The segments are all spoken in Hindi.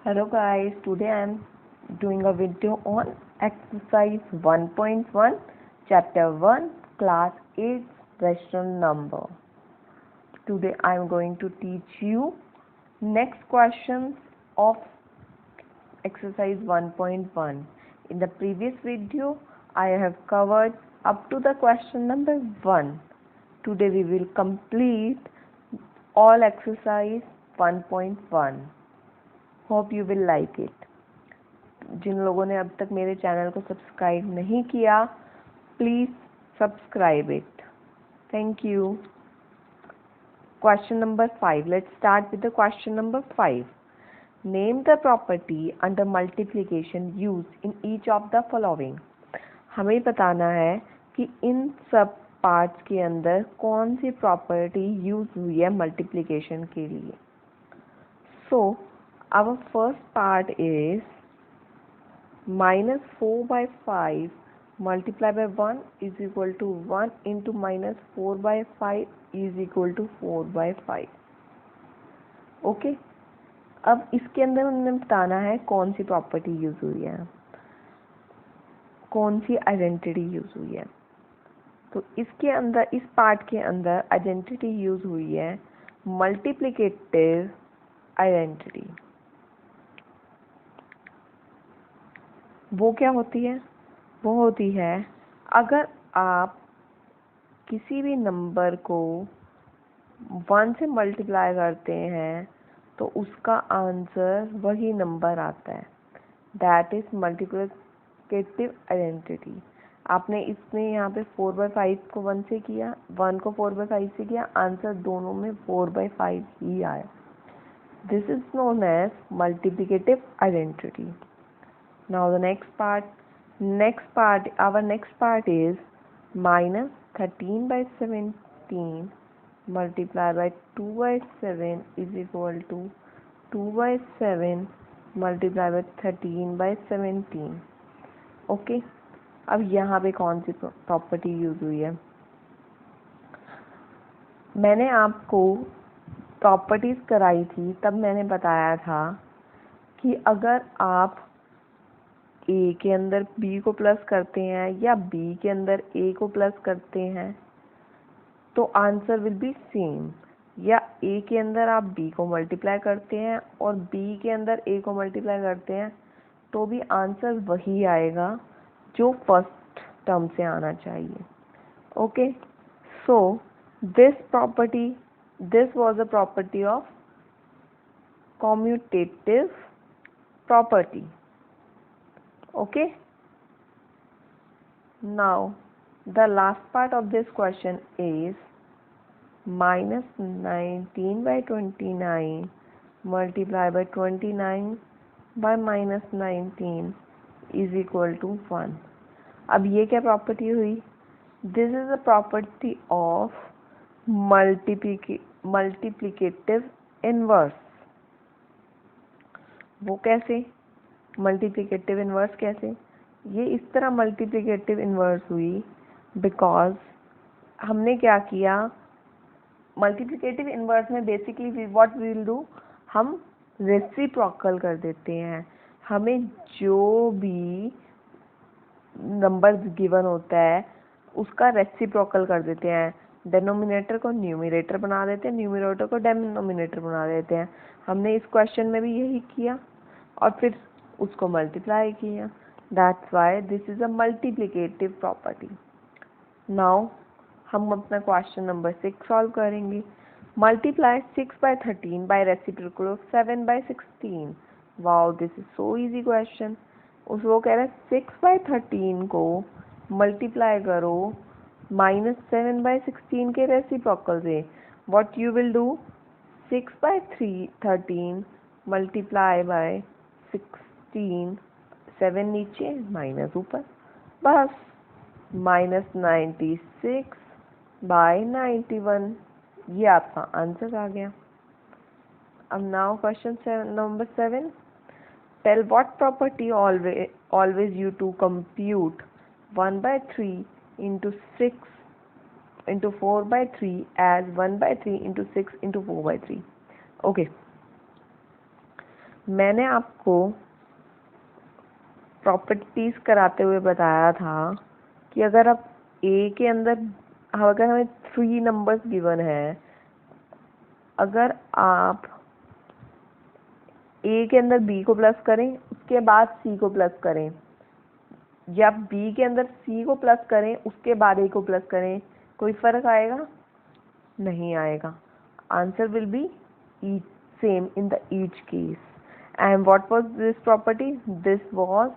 Hello guys, today I am doing a video on exercise 1.1 chapter 1 class 8 rational number. Today I am going to teach you next questions of exercise 1.1. In the previous video I have covered up to the question number 1. Today we will complete all exercise 1.1. Hope you will like it. जिन लोगों ने अब तक मेरे चैनल को सब्सक्राइब नहीं किया, please subscribe it. Thank you. Question number 5। Let's start with the question number 5। Name the property under multiplication use in each of the following. हमें बताना है कि इन सब पार्ट्स के अंदर कौन सी प्रॉपर्टी यूज हुई है मल्टीप्लिकेशन के लिए। सो our first part is minus 4 by 5 multiplied by 1 is equal to 1 into minus 4 by 5 is equal to 4 by 5. Okay, अब इसके अंदर हमने बताना है कौन सी प्रॉपर्टी यूज हुई है, कौन सी आइडेंटिटी यूज हुई है। तो इसके अंदर, इस पार्ट के अंदर आइडेंटिटी यूज हुई है मल्टीप्लिकेटिव आइडेंटिटी। वो क्या होती है? वो होती है अगर आप किसी भी नंबर को 1 से मल्टीप्लाई करते हैं तो उसका आंसर वही नंबर आता है। That is multiplicative identity. आपने इसमें यहाँ पे 4/5 को 1 से किया, 1 को 4/5 से किया, आंसर दोनों में 4/5 ही आया। This is known as multiplicative identity. Now the next part, our next part is minus 13 by 17 multiplied by 2 by 7 is equal to 2 by 7 multiplied by 13 by 17. Okay, अब यहाँ पे कौन सी प्रॉपर्टी यूज हुई है? मैंने आपको प्रॉपर्टीज कराई थी, तब मैंने बताया था कि अगर आप ए के अंदर बी को प्लस करते हैं या बी के अंदर ए को प्लस करते हैं तो आंसर विल बी सेम, या ए के अंदर आप बी को मल्टीप्लाई करते हैं और बी के अंदर ए को मल्टीप्लाई करते हैं तो भी आंसर वही आएगा जो फर्स्ट टर्म से आना चाहिए। Okay, so this was a property of commutative property. Okay, now the last part of this question is minus 19 by 29 multiplied by 29 by minus 19 is equal to 1. अब ये क्या प्रॉपर्टी हुई? This is a property of multiplicative inverse. वो कैसे? मल्टीप्लिकेटिव इन्वर्स कैसे? ये इस तरह मल्टीप्लिकेटिव इन्वर्स हुई बिकॉज हमने क्या किया, मल्टीप्लिकेटिव इन्वर्स में basically what we will do, हम रेसिप्रोकल कर देते हैं। हमें जो भी नंबर गिवन होता है उसका रेसिप्रोकल कर देते हैं। डिनोमिनेटर को न्यूमरेटर बना देते हैं, न्यूमरेटर को डिनोमिनेटर बना देते हैं। हमने इस क्वेश्चन में भी यही किया और फिर उसको मल्टीप्लाई किया। That's why this is a multiplicative property. Now हम अपना क्वेश्चन नंबर 6 सॉल्व करेंगे। Multiply 6 by 13 by reciprocal of 7 by 16। Wow, this is so easy question. वो कह रहा है 6 by 13 को मल्टीप्लाई करो -7 by 16 के रेसिप्रोकल से। What you will do, 6 by 13 multiply by 16, 7 नीचे माइनस ऊपर, बस -96 बाय 91, ये आपका आंसर आ गया। अब now question number 7, tell what property allows you to compute 1/3 into 6 into 4/3 as 1/3 into 6 into 4/3. Okay, मैंने आपको प्रॉपर्टीज कराते हुए बताया था कि अगर आप ए के अंदर, अगर हमें 3 नंबर्स गिवन है, अगर आप ए के अंदर बी को प्लस करें उसके बाद सी को प्लस करें, या बी के अंदर सी को प्लस करें उसके बाद ए को प्लस करें, कोई फर्क आएगा? नहीं आएगा. Answer will be same in the each case. And what was this property? This was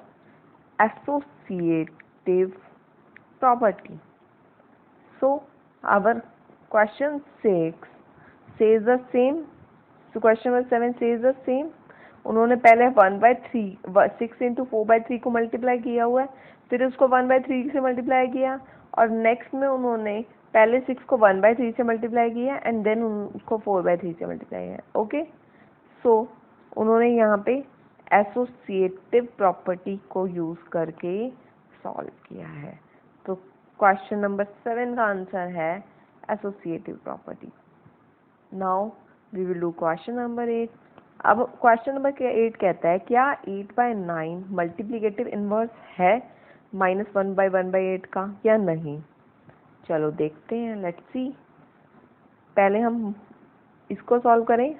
associative property. So our question 6 says the same. So question number 7 says the same. उन्होंने पहले 1/3 6 इंटू 4/3 को मल्टीप्लाई किया हुआ है, फिर उसको 1/3 से मल्टीप्लाई किया, और नेक्स्ट में उन्होंने पहले 6 को 1/3 से मल्टीप्लाई किया एंड देन उसको 4/3 से मल्टीप्लाई किया. ओके, सो उन्होंने यहाँ पे एसोसिएटिव प्रॉपर्टी को यूज करके सॉल्व किया है. तो क्वेश्चन नंबर 7 का आंसर है associative property. Now we will do question number 8. अब क्वेश्चन नंबर 8 कहता है क्या 8/9 मल्टीप्लिकेटिव इनवर्स है -1/1/8 का या नहीं. चलो देखते हैं, लेट्स सी. पहले हम इसको सॉल्व करें.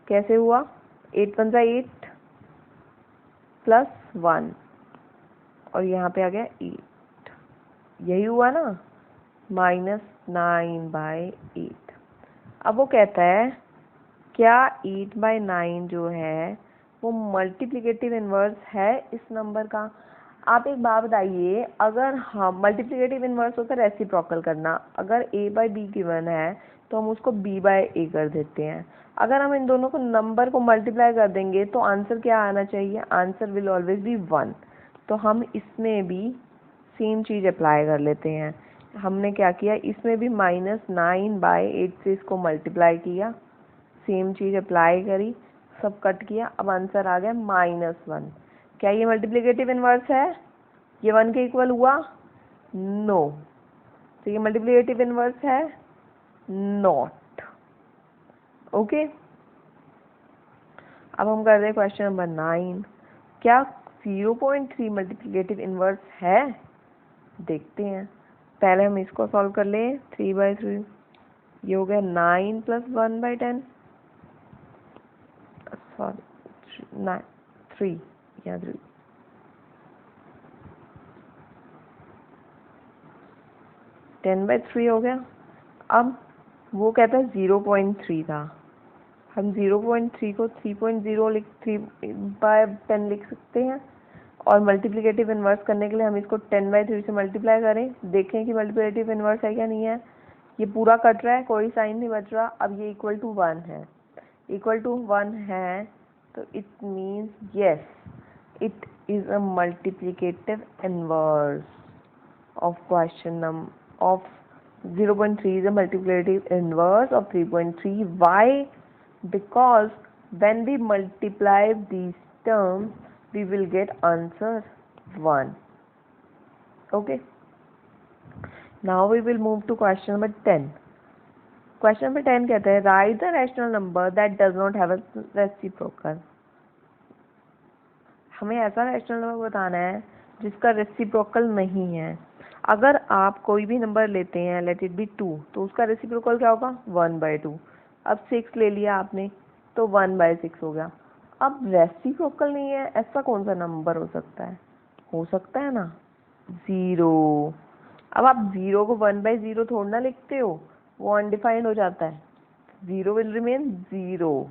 कैसे हुआ? 8 1 8 प्लस 1 और यहाँ पे आ गया 8, यही हुआ ना, -9/8. अब वो कहता है क्या 8/9 जो है वो मल्टीप्लिकेटिव इनवर्स है इस नंबर का. आप एक बात बताइए, अगर हम मल्टीप्लिकेटिव इनवर्स होता है रेसिप्रोकल करना, अगर a/b गिवन है तो हम उसको b/a कर देते हैं. अगर हम इन दोनों को नंबर को मल्टीप्लाई कर देंगे तो आंसर क्या आना चाहिए? Answer will always be 1. तो हम इसमें भी सेम चीज़ अप्लाई कर लेते हैं. हमने क्या किया, इसमें भी -9/8 से इसको मल्टीप्लाई किया, सेम चीज़ अप्लाई करी, सब कट किया, अब आंसर आ गया -1. क्या ये मल्टीप्लिकेटिव इनवर्स है? ये 1 के इक्वल हुआ? नो. तो ये मल्टीप्लिकेटिव इनवर्स है? नॉट. ओके, अब हम कर रहे हैं क्वेश्चन नंबर 9. क्या 0.3 मल्टीप्लिकेटिव इनवर्स है? देखते हैं. पहले हम इसको सॉल्व कर लें. 3/3 ये हो गया 9 + 1/10, सॉरी 3 या 3 10/3 हो गया. अब वो कहता है 0.3 था, हम 0.3 को 3/10 लिख सकते हैं, और मल्टीप्लिकेटिव इनवर्स करने के लिए हम इसको 10/3 से मल्टीप्लाई करें, देखें कि मल्टीप्लिकेटिव इनवर्स है क्या नहीं है. ये पूरा कट रहा है, कोई साइन नहीं बच रहा. अब ये इक्वल टू 1 है, इक्वल टू 1 है, तो it means yes it is a multiplicative inverse of question number of 0.3 is a multiplicative inverse of 3.3. Why? Because when we multiply these terms we will get answer 1. Okay, now we will move to question number 10. Question number 10 कहता है write the rational number that does not have a reciprocal. हमें ऐसा रैशनल नंबर बताना है जिसका रेसिप्रोकल नहीं है. अगर आप कोई भी नंबर लेते हैं, लेट इट बी 2, तो उसका रेसिप्रोकल क्या होगा? 1/2. अब 6 ले लिया आपने तो 1/6 हो गया. अब रेसिप्रोकल नहीं है, ऐसा कौन सा नंबर हो सकता है? हो सकता है ना 0. अब आप 0 को 1/0 थोड़ा ना लिखते हो, वो अनडिफाइंड हो जाता है. 0 विल रिमेन 0.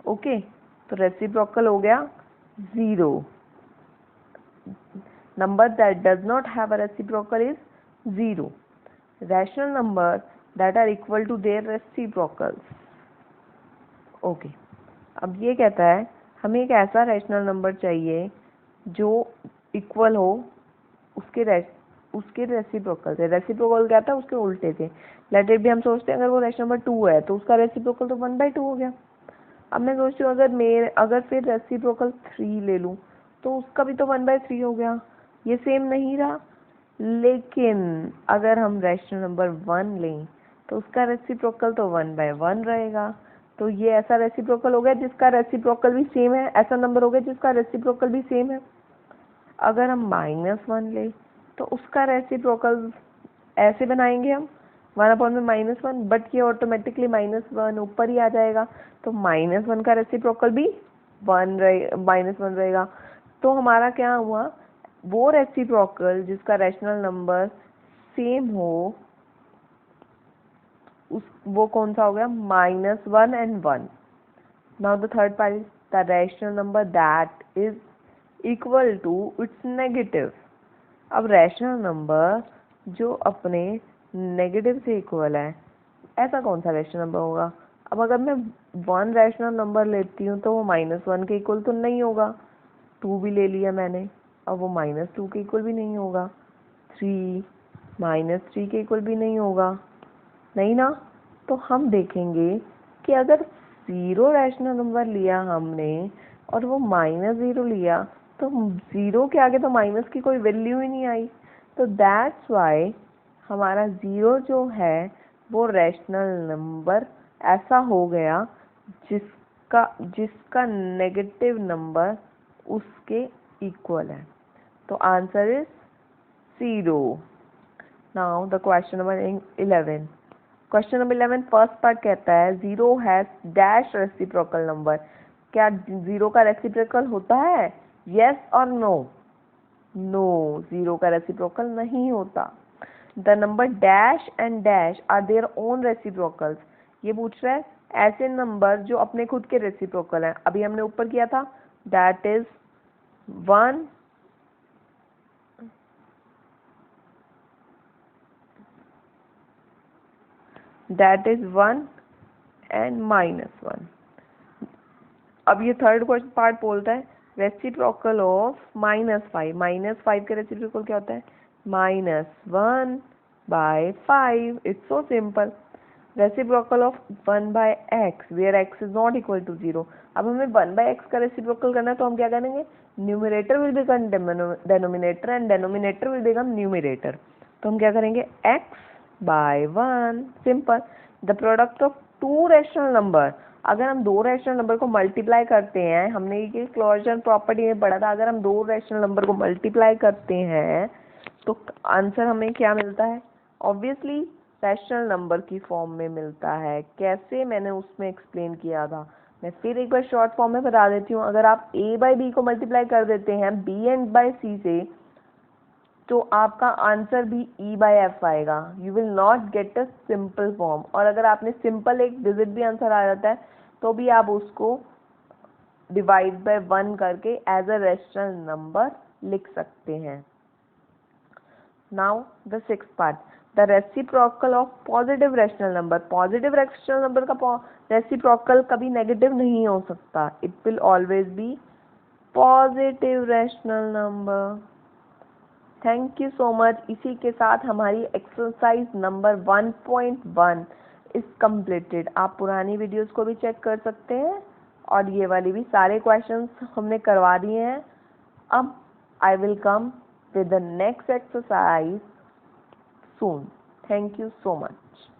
ओके, तो रेसिप्रोकल हो गया 0. Number that does not have a reciprocal is 0. Rational number that are equal to their reciprocals. Okay, अब ये कहता है हमें एक ऐसा रैशनल नंबर चाहिए जो इक्वल हो उसके रेसिप्रोकल से. रेसिप्रोकल क्या था? उसके उल्टे से. लेट इट भी हम सोचते हैं अगर वो रैशनल नंबर 2 है तो उसका रेसिप्रोकल तो 1/2 हो गया. अब मैं सोचती हूँ अगर फिर रेसिप्रोकल 3 ले लूँ तो उसका भी तो 1/3 हो गया. ये सेम नहीं रहा. लेकिन अगर हम रैशनल नंबर 1 लें तो उसका रेसिप्रोकल तो 1/1 रहेगा. तो ये ऐसा रेसिप्रोकल हो गया जिसका रेसिप्रोकल भी सेम है, ऐसा नंबर हो गया जिसका रेसिप्रोकल भी सेम है। अगर हम -1 ले तो उसका रेसिप्रोकल ऐसे बनाएंगे हम 1 में -1, बट ये ऑटोमेटिकली -1 ऊपर ही आ जाएगा, तो -1 का रेसिप्रोकल भी -1 रहेगा। तो हमारा क्या हुआ, वो रेसिप्रोकल जिसका रैशनल नंबर सेम हो वो कौन सा हो गया, -1 and 1। Now the third part is the rational number that is equal to its negative. अब रैशनल नंबर जो अपने नेगेटिव से इक्वल है, ऐसा कौन सा रैशनल नंबर होगा। अब अगर मैं 1 रैशनल नंबर लेती हूँ तो वो -1 के इक्वल तो नहीं होगा, 2 भी ले लिया मैंने, अब वो -2 के इक्वल भी नहीं होगा, 3 -3 के इक्वल भी नहीं होगा, नहीं ना। तो हम देखेंगे कि अगर 0 रैशनल नंबर लिया हमने और वो -0 लिया तो 0 के आगे तो माइनस की कोई वैल्यू ही नहीं आई, तो दैट्स वाई हमारा 0 जो है वो रैशनल नंबर ऐसा हो गया जिसका नेगेटिव नंबर उसके इक्वल है। तो answer is 0। Now the question number 11। Question number 11 first part कहता है 0 हैज डैश रेसिप्रोकल नंबर। क्या 0 का रेसिप्रोकल होता है, यस और नो। नो, 0 का रेसिप्रोकल नहीं होता। The number dash and dash are their own reciprocals. ये पूछ रहा है ऐसे नंबर जो अपने खुद के रेसिप्रोकल हैं। अभी हमने ऊपर किया था, दैट इज 1 and -1। अब ये थर्ड क्वेश्चन पार्ट बोलता है रेसिप्रोकल ऑफ -5। -5 का रेसिप्रोकल क्या होता है, -1/5। It's so simple. Reciprocal of 1/x where x is not equal to 0। अब हमें 1/x का रेसिप्रोकल करना है तो हम क्या करेंगे, numerator will become denominator and denominator will become numerator. तो हम क्या करेंगे, x/1। Simple. The product of 2 rational number. अगर हम 2 रैशनल नंबर को मल्टीप्लाई करते हैं, हमने ये क्लोजर प्रॉपर्टी में पढ़ा था, अगर हम 2 रैशनल नंबर को मल्टीप्लाई करते हैं तो आंसर हमें क्या मिलता है, ऑब्वियसली रैशनल नंबर की फॉर्म में मिलता है। कैसे, मैंने उसमें एक्सप्लेन किया था। मैं फिर एक बार शॉर्ट फॉर्म में बता देती हूँ। अगर आप a/b को मल्टीप्लाई कर देते हैं b एंड बाय c से, तो आपका आंसर भी e/f आएगा। You will not get a simple form. और अगर आपने सिंपल एक डिजिट भी आंसर आ जाता है तो भी आप उसको डिवाइड बाय 1 करके एज अ रैशनल नंबर लिख सकते हैं। Now the sixth part, the reciprocal of positive rational number. Positive rational number का रेसिप्रोकल कभी नेगेटिव नहीं हो सकता, it will always be positive rational number. Thank you so much. इसी के साथ हमारी एक्सरसाइज नंबर 1.1 इज कंप्लीटेड। आप पुरानी वीडियोस को भी चेक कर सकते हैं और ये वाली भी, सारे क्वेश्चंस हमने करवा दिए हैं। अब I will come with the next exercise soon. Thank you so much.